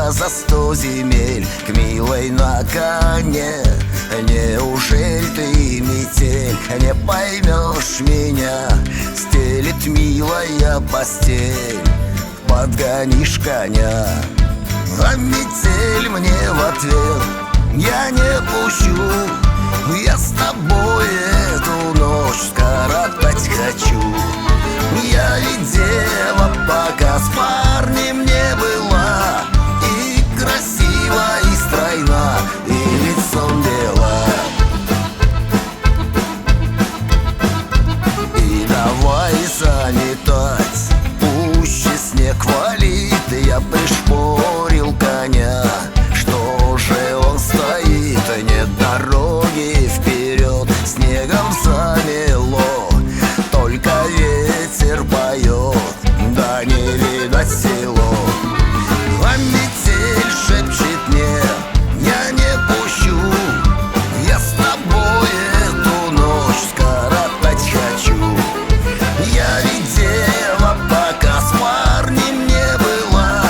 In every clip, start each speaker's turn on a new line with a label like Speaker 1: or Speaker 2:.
Speaker 1: я за 100 земель к милой на коне. Неужели ты, метель, не поймешь меня? Стелит милая постель, подгонишь коня. А метель мне в ответ: я не пущу, я с тобой эту ночь скоротать хочу. Я ведь дева, пока с парнем не была, и красива, и стройна, и лицом бела. И давай заметать, пуще снег валит. Я пришпорил коня, что же он стоит? Нет дороги вперед, снегом замело, только ветер поет, да не видать село. А метель шепчет мне: я не пущу, я с тобой эту ночь скоротать хочу. Я ведь дева, пока с парнем не была,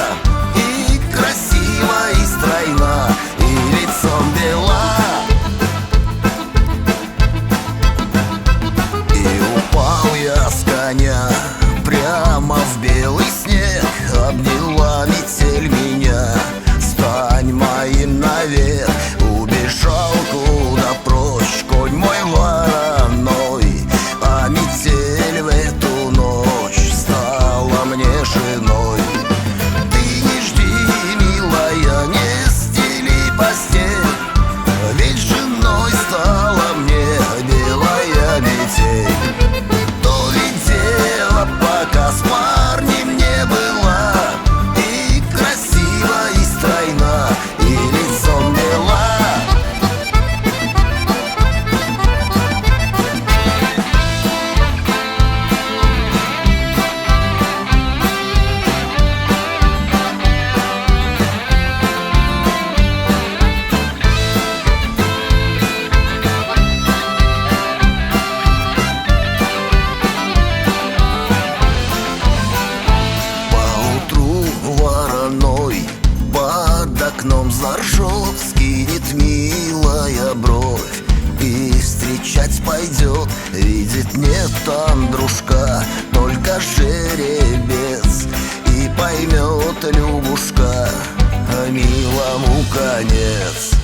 Speaker 1: и красива, и стройна, и лицом бела. И упал я с коня прямо в белый снег. Обняла метель меня: стань моим навек. Убежал куда прочь конь мой вороной, а метель в эту ночь стала мне женой. Ты не жди, милая, не стели постель, ведь женой стала мне белая метель. То ведь дева, пока с парнем не была, и красива, и стройна, и лицом бела. Поутру вороной под окном заржет, скинет милая бровь и встречать пойдет. Видит, нет там дружка, только жеребец, и поймет Любушка, а милому конец.